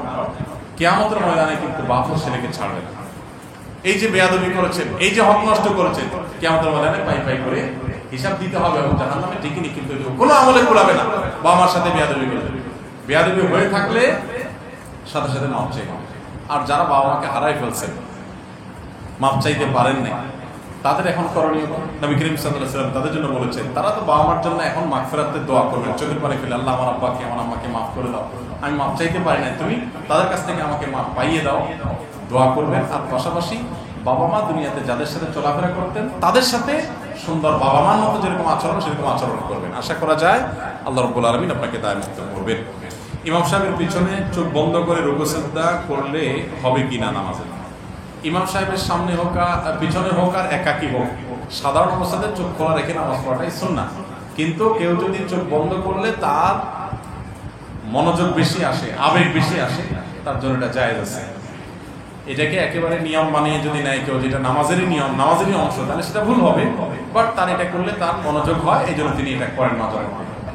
কিয়ামতের ময়দানে কিন্তু বাপ ও ছেলেকে ছাড়বে না। এই যে বেয়াদবি করেছেন, এই যে হক নষ্ট করেছেন, কিয়ামতের ময়দানে পাই পাই করে হিসাব দিতে হবে এবং জাহান্নামে ঠিকই কিন্তু কোনো আমলে কুলাবে না। বাবা মার সাথে বেয়াদবি করবে, বেয়াদবি হয়ে থাকলে সাথে সাথে মাপ চেয়ে নেবেন। আর যারা বাবা মাকে হারাই ফেলছেন, মাপ চাইতে পারেন না, তাদের এখন করণীয়, নবী করিম সাল্লাল্লাহু আলাইহি ওয়াসাল্লাম তাদের জন্য বলেছেন, তারা তো বাবা মার জন্য এখন মাগফিরাতের দোয়া করবেন, চোখের পানি ফেলে, আল্লাহ আমার আব্বাকে আমার আম্মাকে মাফ করে দাও, আমি মাপ চাইতে পারি না, তুমি তাদের কাছ থেকে আমাকে মাপ পাইয়ে দাও, দোয়া করবেন। আর পাশাপাশি বাবা মা দুনিয়াতে যাদের সাথে চলাফেরা করতেন, তাদের সাথে সুন্দর বাবা মার মতো যেরকম আচরণ সেরকম আচরণ করবেন। আশা করা যায় আল্লাহ রাব্বুল আলামিন আপনাকে দায়মুক্ত করবেন। ইমাম সাহেবের পিছনে চোখ বন্ধ করে রুকু সিজদা করলে হবে কিনা নামাজে? ইমাম সাহেবের সামনে হোক আর পিছনে হোক আর একাকী হোক, সাধারণ অবস্থাতে চোখ খোলা রেখে নামাজ পড়াটাই সুন্নাহ। কিন্তু কেউ যদি চোখ বন্ধ করলে তার মনোযোগ বেশি আসে, আবেগ বেশি আসে, তার জন্য এটা জায়েজ আছে। এটাকে একেবারে নিয়ম বানিয়ে যদি নেয় কেউ, যেটা নামাজেরই নিয়ম, নামাজেরই অংশ, তাহলে সেটা ভুল হবে। বাট তার এটা করলে তার মনোযোগ হয়, এই জন্য তিনি এটা করেন, নজর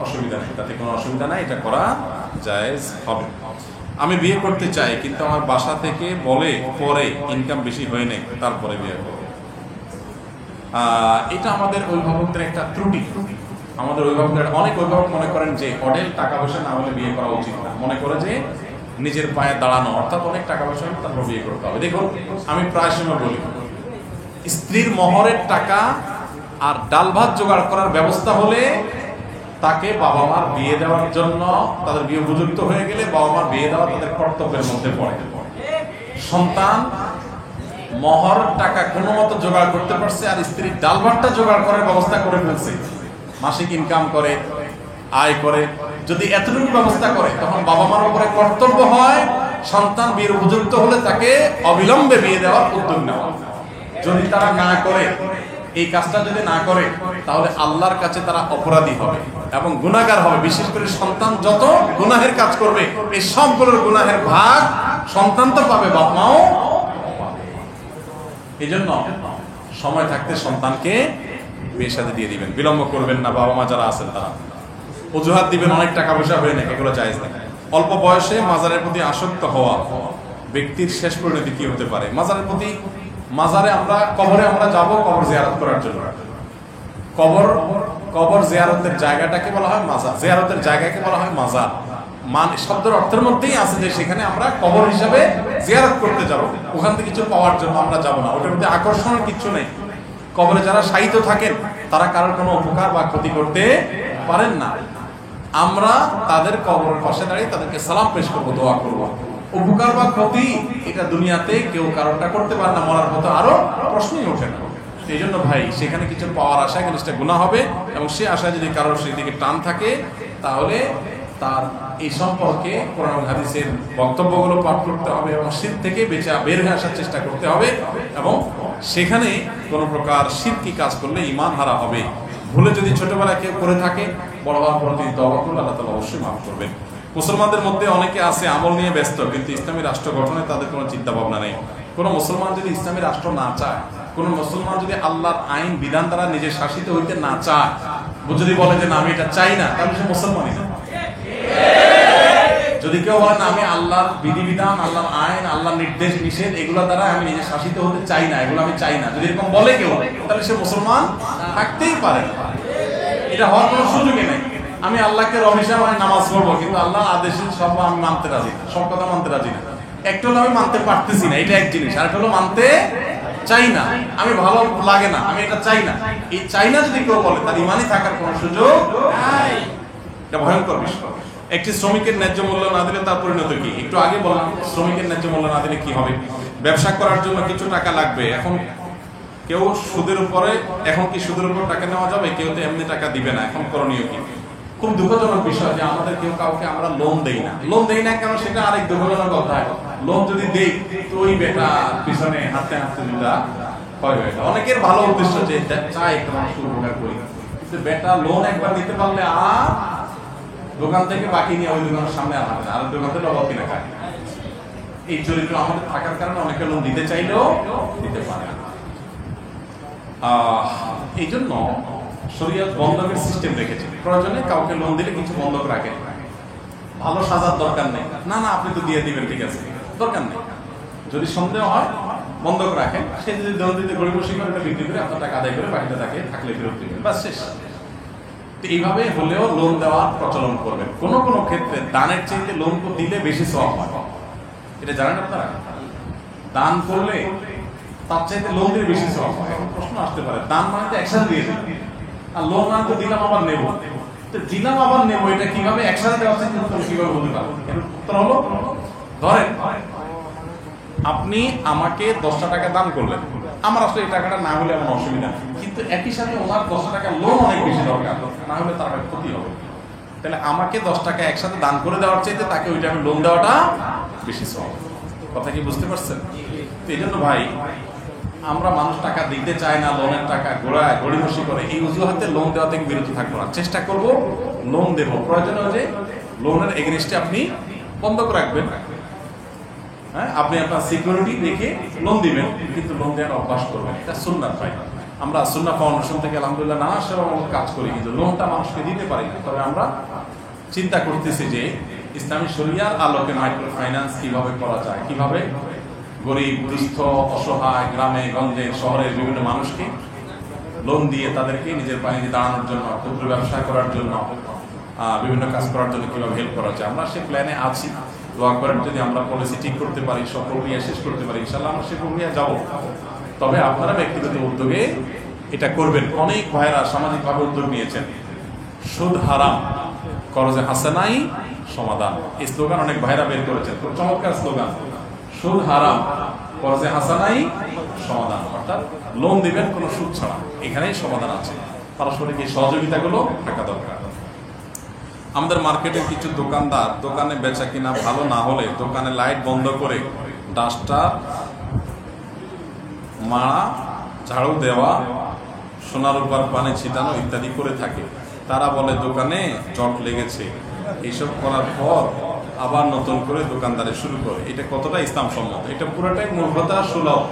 অসুবিধা নেই, তাতে কোনো অসুবিধা নাই, এটা করা জায়েজ হবে। আমি বিয়ে করতে চাই, কিন্তু আমার বাসা থেকে বলে পরে ইনকাম বেশি হয়ে নেই, তারপরে বিয়ে করব। এটা আমাদের অভিভাবকদের একটা ত্রুটি। আমাদের অভিভাবকদের, অনেক অভিভাবক মনে করেন যে অঢেল টাকা পয়সা না হলে বিয়ে করা উচিত না, মনে করে যে নিজের পায়ে দাঁড়ানো, অর্থাৎ অনেক টাকা পয়সা হলে তারপর বিয়ে করতে হবে। দেখুন, আমি প্রায় সময় বলি, স্ত্রীর মহরের টাকা আর ডাল ভাত জোগাড় করার ব্যবস্থা হলে তাকে বাবা মার বিয়ে দেওয়ার জন্য, তাদের বিয়ে উপযুক্ত হয়ে গেলে বাবা মার বিয়ে দেওয়া তাদের কর্তব্যের মধ্যে পড়ে। সন্তান মহর টাকা কোনো মতো জোগাড় করতে পারছে আর স্ত্রীর ডাল ভাতটা জোগাড় করার ব্যবস্থা করে ফেলছে, মাসিক ইনকাম করে, আয় করে, যদি এতটুকু ব্যবস্থা করে, তখন বাবা মার উপরে কর্তব্য হয় সন্তান বিয়ের উপযুক্ত হলে তাকে অবিলম্বে বিয়ে দেওয়ার উদ্যোগ নেওয়া। যদি তারা না করে, এই কাজটা যদি না করে, তাহলে আল্লাহর কাছে তারা অপরাধী হবে এবং গুনাহগার হবে। বিশেষ করে সন্তান যত গুনাহের কাজ করবে, এই সবগুলোর গুনাহের ভাগ সন্তান তো পাবে, বাপ মাও পাবে। এই জন্য সময় থাকতে সন্তানকে বিয়ে শাদী দিয়ে দিবেন, বিলম্ব করবেন না। বাবা মা যারা আছেন তারা অজুহাত দিবেন অনেক টাকা পয়সা হয়ে নেই, এগুলো জায়েজ না। অল্প বয়সে মাজারের প্রতি আসক্ত হওয়া ব্যক্তির শেষ পরিণতি কি হতে পারে? মাজারের প্রতি, মাজারে আমরা, কবরে আমরা যাব কবর জিয়ারত করার জন্য। কবর জিয়ারতের জায়গাটাকে বলা হয় মাজার, জিয়ারতের জায়গাকে বলা হয় মাজার। মানে শব্দের অর্থের মধ্যেই আছে যে সেখানে আমরা কবর হিসাবে জিয়ারত করতে যাব, ওখান থেকে কিছু পাওয়ার জন্য আমরা যাব না। ওটার মধ্যে আকর্ষণের কিছু নেই। কবরে যারা শায়িত থাকেন তারা কারোর কোনো উপকার বা ক্ষতি করতে পারেন না। আমরা তাদের কবরের পাশে দাঁড়িয়ে তাদেরকে সালাম পেশ করবো, দোয়া করবো। উপকার বা ক্ষতি এটা দুনিয়াতে কেউ কারোরটা করতে পারে না, মরার মতো আরো প্রশ্নই ওঠে না। এই জন্য ভাই সেখানে কিছু পাওয়ার আশায় জিনিসটা গুনাহ হবে, এবং সে আশায় যদি কারোর সেই দিকে টান থাকে তাহলে তার এই সম্পর্কে কোরআন হাদিসের বক্তব্যগুলো পাঠ করতে হবে এবং শিরক থেকে বের হয়ে আসার চেষ্টা করতে হবে, এবং সেখানে কোনো প্রকার শিরকি কাজ করলে ঈমান হারা হবে। ভুলে যদি ছোটবেলায় কেউ করে থাকে, বড় হওয়ার পর তিনি তওবা করলে আল্লাহ তাআলা অবশ্যই মাফ করবেন। মুসলমানদের মধ্যে অনেকে আছে আমল নিয়ে ব্যস্ত, কিন্তু ইসলামী রাষ্ট্র গঠনে তাদের কোনো চিন্তা ভাবনা নেই। কোনো মুসলমান যদি ইসলামী রাষ্ট্র না চায়, কোন মুসলমান যদি আল্লাহর আইন বিধান দ্বারা নিজে শাসিত হইতে না চায়, যদি বলে যে না আমি এটা চাই না, তাহলে সে মুসলমানই না। যদি কেউ বলে না আমি আল্লাহর বিধিবিধান, আল্লাহর আইন, আল্লাহর নির্দেশ নিষেধ এগুলো দ্বারা আমি নিজে শাসিত হতে চাই না, এগুলো আমি চাই না, যদি এরকম বলে কেউ, তাহলে সে মুসলমান থাকতেই পারে না। এটা হওয়ার কোনো সুযোগই নেই। আমি আল্লাহকে রবিশা মানে নামাজ পড়বো, কিন্তু আল্লাহর আদেশের সব আমি মানতে রাজি না, সব কথা মানতে রাজি না। একটা হলো আমি মানতে পারতেছি না, এটা এক জিনিস, আর একটা হলো মানতে চাই না, আমি ভালো লাগে না, আমি এটা চাই না। এই চাই না যদি কেউ বলে, তার ইমানই থাকার কোনো সুযোগ নাই। এটা ভয়ঙ্কর বিষয়। একটি শ্রমিকের ন্যায্য মূল্য না দিলে তার পরিণত কি? একটু আগে বললাম শ্রমিকের ন্যায্য মূল্য না দিলে কি হবে। ব্যবসা করার জন্য কিছু টাকা লাগবে, এখন কেউ সুদের উপরে, এখন কি সুদের উপর টাকা নেওয়া যাবে? কেউ তো এমনি টাকা দিবে না, এখন করণীয় কি? খুব দুঃখজনক বিষয় যে আমাদের কেউ কাউকে আমরা লোন দেই না। লোন দেই না কেন, সেটা আরেক দুঃখজনক কথা। লোন যদি দেই তো ওই বেটা পিছনে হাঁটতে হাঁটতে দুটা হয় হয়ে যায়। অনেকের ভালো উদ্দেশ্য যে চাই একটা মানুষ উপকার করি, কিন্তু বেটা লোন একবার নিতে পারলে আর দোকান থেকে বাকি নিয়ে ওই দোকানের সামনে আর হাঁটে না, আর দোকান থেকে অভাব কিনা খায়। এই চরিত্র আমাদের থাকার কারণে অনেকে লোন দিতে চাইলেও দিতে পারে না। এই জন্য শরীয়ত বন্ধকের সিস্টেম রেখেছে। প্রয়োজনে কাউকে লোন দিলে কিছু বন্ধক রাখে, ভালো সাজার দরকার নেই। না না আপনি তো দিয়ে দিবেন, ঠিক আছে, দরকার নেই। যদি সন্দেহ হয় বন্ধক রাখেন, সে যদি লোন দিতে গরিবসী করে বিক্রি করে আপনার টাকা আদায় করে বাড়িতে তাকে থাকলে ফেরত দিবেন, বাস শেষ। তো এইভাবে হলেও লোন দেওয়ার প্রচলন করবেন। কোনো কোনো ক্ষেত্রে দানের চাইতে লোন দিলে বেশি সওয়াব হয়, এটা জানেন আপনারা? দান করলে তার চাইতে লোন দিলে বেশি সওয়াব হয়। এখন প্রশ্ন আসতে পারে, দান মানে তো একসাথে দিয়ে দেবে, আর লোন মানে তো দিলাম আবার নেবো। তো দিলাম আবার নেবো, এটা কিভাবে একসাথে দেওয়া যায় কিভাবে বলতে পারবো? উত্তর হলো, ধরেন আপনি আমাকে 10টা টাকা দান করলেন, আমার আসলে এই টাকাটা না হলে আমার অসুবিধা, কিন্তু একই সাথে ওনার 10 টাকা লোন অনেক বেশি দরকার, না হলে তার ক্ষতি হবে। তাহলে আমাকে 10 টাকা একসাথে দান করে দেওয়ার চাইতে তাকে ওইটা আমি লোন দেওয়াটা বেশি সওয়াব। কথা কি বুঝতে পারছেন? তো এই জন্য ভাই আমরা মানুষ টাকা দিতে চায় না, লোনের টাকা ঘোরায় গড়িমসি করে, এই অজুহাতে লোন দেওয়া থেকে বিরত থাকবো না, চেষ্টা করব লোন দেব। প্রয়োজন হলে লোনের এগেইনস্টে আপনি বন্ধক রাখবেন, হ্যাঁ, আপনি আপনার সিকিউরিটি দেখে লোন দিবেন, কিন্তু লোন দেওয়ার অভ্যাস করবেন। এটা সুন্নাত ভাই। আমরা সুন্নাহ ফাউন্ডেশন থেকে আলহামদুলিল্লাহ নানা সেবামূলক কাজ করি, কিন্তু লোনটা মানুষকে দিতে পারি না। তবে আমরা চিন্তা করতেছি যে ইসলামী শরিয়ার আলোকে মাইক্রো ফাইন্যান্স কিভাবে করা যায়, কিভাবে গরিব দুস্থ অসহায় গ্রামে গঞ্জে শহরের বিভিন্ন মানুষকে লোন দিয়ে তাদেরকে নিজের পায়ে দাঁড়ানোর জন্য, ক্ষুদ্র ব্যবসা করার জন্য, বিভিন্ন কাজ করার জন্য কিভাবে হেল্প করা যায়, আমরা সেই প্ল্যানে আছি। দোয়া করেন যদি আমরা পলিসি ঠিক করতে পারি, সব প্রক্রিয়া শেষ করতে পারি, ইনশাআল্লাহ আমরা সেই প্রক্রিয়া যাব। তবে আপনারা ব্যক্তিগত উদ্যোগে এটা করবেন। অনেক ভাইরা সামাজিকভাবে উদ্যোগ নিয়েছেন। সুদ হারাম, করজে হাসানাই সমাধান, এই স্লোগান অনেক ভাইরা বের করেছেন, খুব চমৎকার স্লোগান। সুদ হারাম, করজে হাসানাই সমাধান, অর্থাৎ লোন দিবেন কোনো সুদ ছাড়া, এখানেই সমাধান আছে। পারস্পরিক এই সহযোগিতাগুলো থাকা দরকার। আমাদের মার্কেটের কিছু দোকানদার দোকানে বেচা কিনা ভালো না হলে দোকানে লাইট বন্ধ করে ডাস্টার মারা, ঝাড়ু দেওয়া, সোনার উপর পানি ছিটানো ইত্যাদি করে থাকে। তারা বলে দোকানে জট লেগেছে। এইসব করার পর আবার নতুন করে দোকানদারি শুরু করে। এটা কতটা ইসলাম সম্মত? এটা পুরোটাই মূর্খতা সুলভ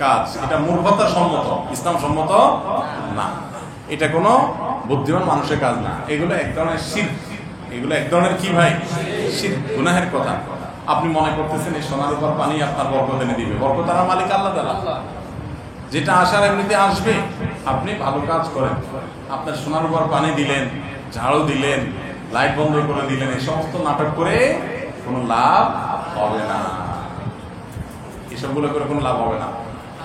কাজ। এটা মূর্খতা সম্মত, ইসলাম সম্মত না। এটা কোনো বুদ্ধিমান মানুষের কাজ না। এগুলো এক ধরনের শিরক, এগুলো এক ধরনের কি ভাই শিরক, গুনাহের কথা। আপনি মনে করতেছেন এই সোনার উপর পানি আপনার বরকত এনে দিবে। বরকত আর মালিক আল্লাহ তাআলা, যেটা আসার এমনিতে আসবে। আপনি ভালো কাজ করেন, আপনার সোনার উপর পানি দিলেন, ঝাড়ু দিলেন, লাইট বন্ধ করে দিলেন, এই সমস্ত নাটক করে কোনো লাভ হবে না। এসবগুলো করে কোনো লাভ হবে না।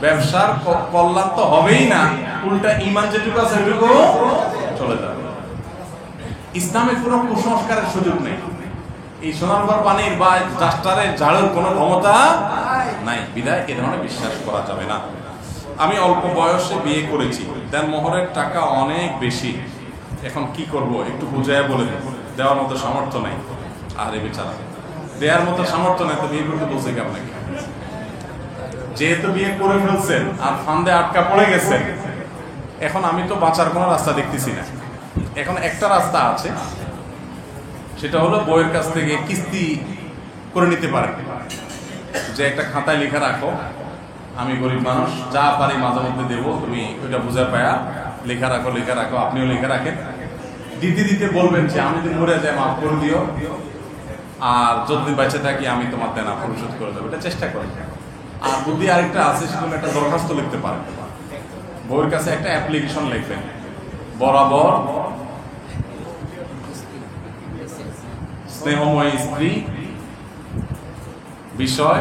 ব্যবসার কল্যাণ তো হবেই না, উল্টা ইমান যেটুকু আছে সেটুকু চলে যাবে। ইসলামে কোনো কুসংস্কারের সুযোগ নেই। এই সোনার পানির বা ডাস্টারের ঝাড়ুর কোনো ক্ষমতা নাই, বিধায় এ ধরনের বিশ্বাস করা যাবে না। আমি অল্প বয়সে বিয়ে করেছি, দেন মোহরের টাকা অনেক বেশি, এখন কি করব একটু বুঝাইয়া বলে দেব। দেওয়ার মতো সামর্থ্য নেই। আরে বেচারা, দেওয়ার মতো সামর্থ্য নেই তো বিয়ে করতে বলছে কি আপনাকে? যেহেতু বিয়ে করে ফেলছেন আর ফান্দে আটকা পড়ে গেছেন, এখন আমি তো বাঁচার কোনো রাস্তা দেখতেছি না। এখন একটা রাস্তা আছে, সেটা হলো বউয়ের কাছ থেকে কিস্তি করে নিতে পারেন, যে একটা খাতায় লেখা রাখো, আমি গরিব মানুষ, যা পারি মাঝে মধ্যে দেবো, তুমি ওইটা বুঝা পায়া লেখা রাখো, আপনিও লেখা রাখেন। দিতে দিতে বলবেন যে আমি যদি মরে যাই মাফ করে দিও, আর যদি বেঁচে থাকি আমি তোমার দেনা পরিশোধ করে দেবো, এটা চেষ্টা করেন। আর বুদ্ধি আরেকটা আছে, সেখানে একটা দরখাস্ত লিখতে পারেন, বউয়ের কাছে একটা অ্যাপ্লিকেশন লিখবেন, বরাবর স্নেহময় স্ত্রী বিষয়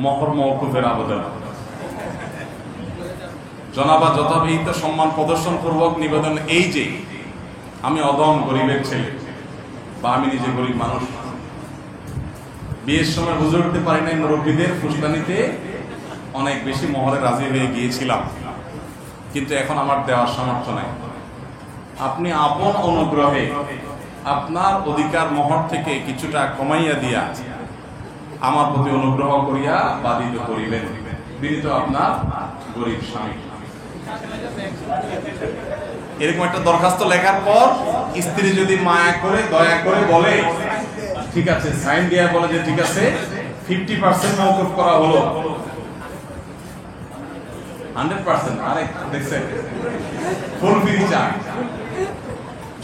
মোহর মওকুফের আবেদন, জনাবা যথাবিহিত সম্মান প্রদর্শন পূর্বক নিবেদন এই যে আমি অদম গরিবের ছেলে, বা আমি নিজে গরিব মানুষ, বিয়ের সময় বুঝে উঠতে পারি নাই, মুরব্বীদের ফুসলানিতে অনেক বেশি মোহরে রাজি হয়ে গিয়েছিলাম, কিন্তু এখন আমার দেওয়ার সামর্থ্য নাই। আপনি আপন অনুগ্রহে আপনার অধিকার মোহর থেকে কিছুটা কমাইয়া দিয়া আমার প্রতি অনুগ্রহ করিয়া বাধিত করিবেন, বিনীত আপনার গরিব স্বামী। এরকম একটা দরখাস্ত লেখার পর স্ত্রী যদি মায়া করে দয়া করে বলে ঠিক আছে, সাইন দিয়া বলে যে ঠিক আছে 50% মওকুফ করা হলো, 100%, আরে দেখছেন ফুল ফ্রি চায়।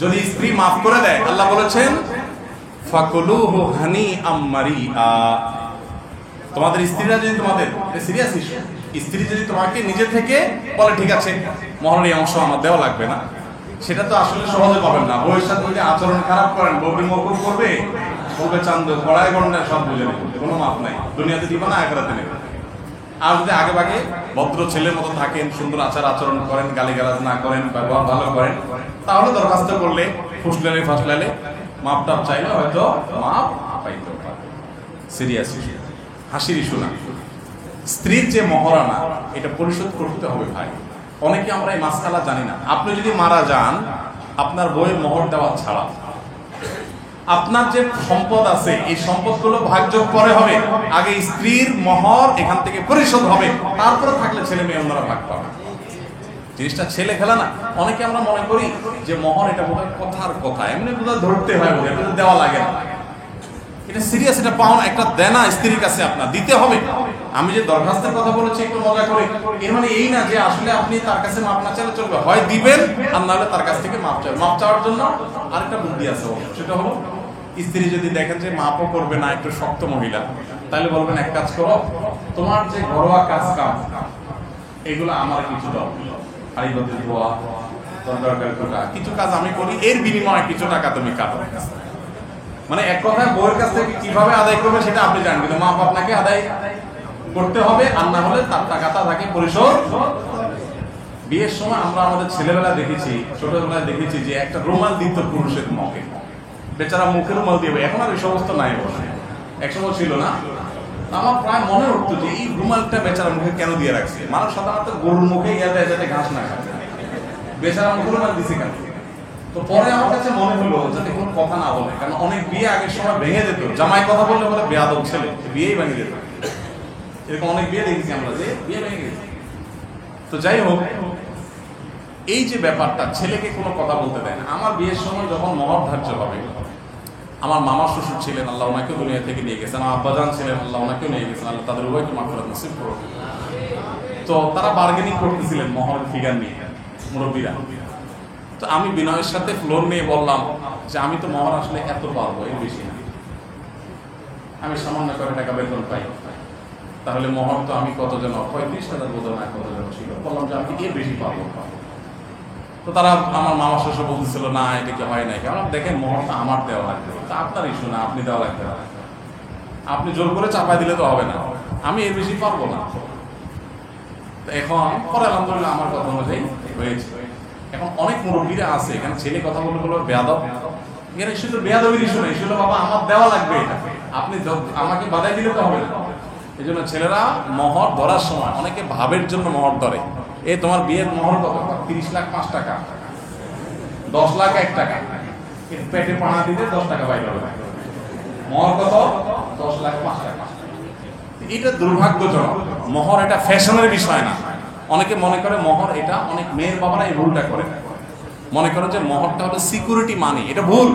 যদি স্ত্রী মাফ করে দেয়, আল্লাহ বলেছেন ফাকুলুহু হানিআম মারিআ, তোমাদের স্ত্রীরা যদি তোমাদের সিরিয়াস ইস্যু, স্ত্রী যদি তোমাকে নিজে থেকে বলে ঠিক আছে মোহরের এই অংশ আমার দেওয়া লাগবে না, সেটা তো আসলে সহজে পাবেন না। বউয়ের সাথে যদি আচরণ খারাপ করেন, বউকে মওকুফ করবে, বলবে চান্দ কড়াই গন্ডা সব বুঝে নেবে, কোনো মাপ নাই, দুনিয়াতে দিবা না আখিরাতে নেবে। আর যদি আগে ভাগে ভদ্র ছেলের মতো থাকেন, সুন্দর আচার আচরণ করেন, গালিগালাজ না করেন, ব্যবহার ভালো করেন, তাহলে দরখাস্ত করলে ফাসলালে মাপ টাপ চাইলে হয়তো মাপ পাইতে পারে। সিরিয়াস ইস্যু, হাসির ইস্যু না। স্ত্রীর যে মহারানা, এটা পরিশোধ করতে হবে ভাই। অনেকে আমরা এই মাসআলা জানি না। আপনি যদি মারা যান, আপনার বইয়ের মোহর দেওয়া ছাড়া আপনার যে সম্পদ আছে, এই সম্পদগুলো ভাগযোগ পরে হবে। আগে স্ত্রীর মোহর এখান থেকে পরিশোধ হবে, তারপরে থাকলে ছেলে মেয়ে অন্যরা ভাগ পাবে। জিনিসটা ছেলে খেলা না। অনেকে আমরা মনে করি যে মোহর এটা বোধহয় কথার কথা, এমনি বোধহয় ধরতে হয়, বোধহয় দেওয়া লাগে না। এটা সিরিয়াস, এটা পাওনা, একটা দেনা স্ত্রীর কাছে আপনার দিতে হবে। আমি যে দরখাস্তের কথা বলেছি একটু মজা করে, এর মানে এই না যে আসলে আপনি তার কাছে মাপ না চাইলে চলবে, হয় দিবেন আর নাহলে তার কাছ থেকে মাপ চাইবেন। মাপ চাওয়ার জন্য আরেকটা বুদ্ধি আছে, সেটা হলো স্ত্রী যদি দেখেন যে মাপও করবে না, একটু শক্ত মহিলা, তাহলে বলবেন এক কাজ করো, তোমার যে ঘরোয়া কাজ কাম এগুলো আমার কিছু দাও, হাড়িবাতি ধোয়া, তরকারি কাটা, কিছু কাজ আমি করি, এর বিনিময়ে কিছু টাকা তুমি কাটো। মানে এক কথায় বউয়ের কাছ থেকে কিভাবে আদায় করবে সেটা আপনি জানেন, কিন্তু মাপ আপনাকে আদায় করতে হবে, আর না হলে তার টাকাটা তাকে পরিশোধ। বিয়ের সময় আমরা আমাদের ছেলেবেলা দেখেছি, ছোটবেলায় দেখেছি যে একটা রুমাল দিত পুরুষের মুখে, বেচারা মুখে রুমাল দিয়ে, এখন আর এই সমস্ত নাই, একসময় ছিল না। আমার প্রায় মনে উঠতো যে এই রুমালটা বেচারা মুখে কেন দিয়ে রাখছে। মানুষ সাধারণত গরুর মুখে ইয়া দেয় যাতে ঘাস না খায়, বেচারা মুখে রুমাল দিছে কেন? তো পরে আমার কাছে মনে হলো যাতে কোনো কথা না বলে, কারণ অনেক বিয়ে আগের সময় ভেঙে যেত, জামাই কথা বললে বলে বেয়াদব ছেলে, বিয়েই ভেঙে যেত। এরকম অনেক বিয়ে দেখেছি আমরা যে বিয়ে ভেঙে গেছে। তো যাই হোক, এই যে ব্যাপারটা, ছেলেকে কোনো কথা বলতে দেয় না। আমার বিয়ের সময় যখন মহর ধার্য হবে, আমার মামা শ্বশুর ছিলেন, আল্লাহ ওনাকে দুনিয়া থেকে নিয়ে গেছেন, আমার আব্বাজান ছিলেন, আল্লাহ ওনাকেও নিয়ে গেছেন, আল্লাহ তাদের উভয়কে মাগফিরাত নসিব করুন। তো তারা বার্গেনিং করতেছিলেন মহরের ফিগার নিয়ে, মুরব্বীরা। তো আমি বিনয়ের সাথে ফ্লোর নিয়ে বললাম যে আমি তো মহর আসলে এত পারবো, এর বেশি না, আমি সামান্য করে টাকা বেতন পাই, তাহলে মহর তো আমি কত যেন 35,000 বোধ না কত যেন ছিল, বললাম যে আমি এর বেশি পারবো। তো তারা আমার মামা শ্বশুর বলতেছিল না এটা কি হয় নাই, কারণ দেখেন মোহরটা আমার দেওয়া লাগবে, তা আপনার ইস্যু না, আপনি দেওয়া লাগবে, আপনি জোর করে চাপাই দিলে তো হবে না, আমি এর বেশি পারবো না। এখন পরে আলহামদুলিল্লাহ আমার কথা অনুযায়ী হয়েছে। এখন অনেক মুরব্বীরা আছে এখানে, ছেলে কথা বলে বলো বেয়াদব, এখানে শুধু বেয়াদবির ইস্যু নেই, শুধু বাবা আমার দেওয়া লাগবে এটা, আপনি আমাকে বাধাই দিলে তো হবে না। এই জন্য ছেলেরা মোহর ধরার সময় অনেকে ভাবের জন্য মোহর ধরে, তোমার বিয়ের মোহর কত, 30 লাখ 5 টাকা, 10 লাখ 1 টাকা, পেটে পানা দিতে 10 টাকা বাইরে হবে, মোহর কত 10 লাখ 5 টাকা। এটা দুর্ভাগ্যজনক। মোহর এটা ফ্যাশনের বিষয় না। অনেকে মনে করে মোহর এটা, অনেক মেয়ের বাবারা এই ভুলটা করে, মনে করে যে মোহরটা হলো সিকিউরিটি মানি, এটা ভুল।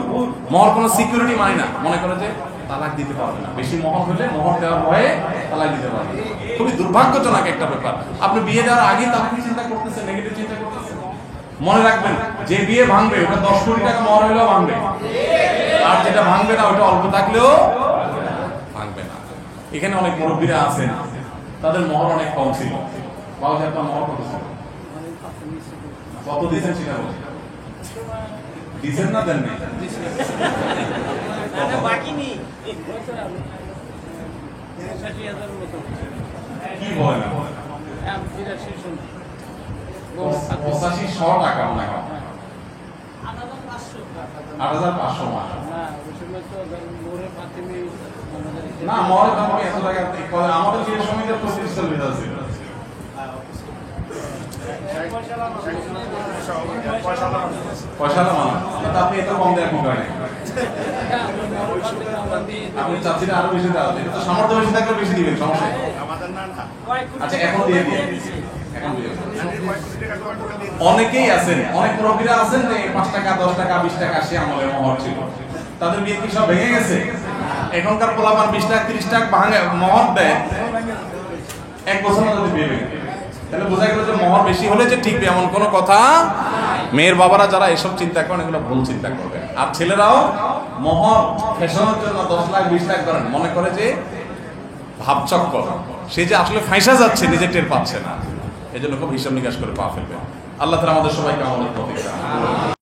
মোহর কোনো সিকিউরিটি মানি না। মনে করে যে তালাক দিতে পারবে না, বেশি মোহর হলে মোহর দেওয়ার ভয়ে তালাক দিতে পারবে। খুবই দুর্ভাগ্যজনক একটা ব্যাপার। আপনি বিয়ে দেওয়ার আগে তালাক চিন্তা করতেছেন, নেগেটিভ চিন্তা করতেছেন। মনে রাখবেন, যে বিয়ে ভাঙবে ওটা 10 কোটি টাকা মোহর হলেও ভাঙবে, আর যেটা ভাঙবে না ওটা অল্প থাকলেও ভাঙবে না। এখানে অনেক মুরব্বীরা আছেন, তাদের মোহর অনেক কম ছিল। বাবা আপনার মোহর কত ছিল, কত দিয়েছেন সেটা বলুন। দিয়েছেন না দেন নাই? কি বলেন, 8500 টাকা মনে হয়, 8500 মাস না মরে দাম এত টাকা আমাদের যে সমিতির প্রস্তুতি চলতে আছে। পয়সাটা মানে আপনি এত কম দেন কি কারণে? আপনি চাচ্ছেন আরো বেশি দেওয়া, এটা তো সামর্থ্য বেশি থাকলে বেশি দিবেন, সমস্যা নেই। আচ্ছা এখন দিয়ে দিন, এখন দিয়ে। অনেকেই আছেন, অনেক মুরব্বীরা আছেন যে 5 টাকা 10 টাকা 20 টাকা সে আমলে মোহর ছিল, তাদের বিয়ে কি সব ভেঙে গেছে? এখনকার পোলাপান 20 টাকা 30 টাকা ভাঙে মোহর দেয়, 1 বছর যদি বিয়ে ভেঙে, তাহলে বোঝা গেল যে মোহর বেশি হলে যে ঠিক এমন কোনো কথা। মেয়ের বাবারা যারা এসব চিন্তা করেন এগুলো ভুল চিন্তা করবেন। আর ছেলেরাও মোহর ফ্যাশনের জন্য 10 লাখ 20 লাখ করেন, মনে করে যে ভাবচক্কর, সে যে আসলে ফাঁসা যাচ্ছে নিজে টের পাচ্ছে না, এই জন্য খুব হিসাব নিকাশ করে পা ফেলবে। আল্লাহ তাআলা আমাদের সবাইকে আমাদের প্রতিজ্ঞা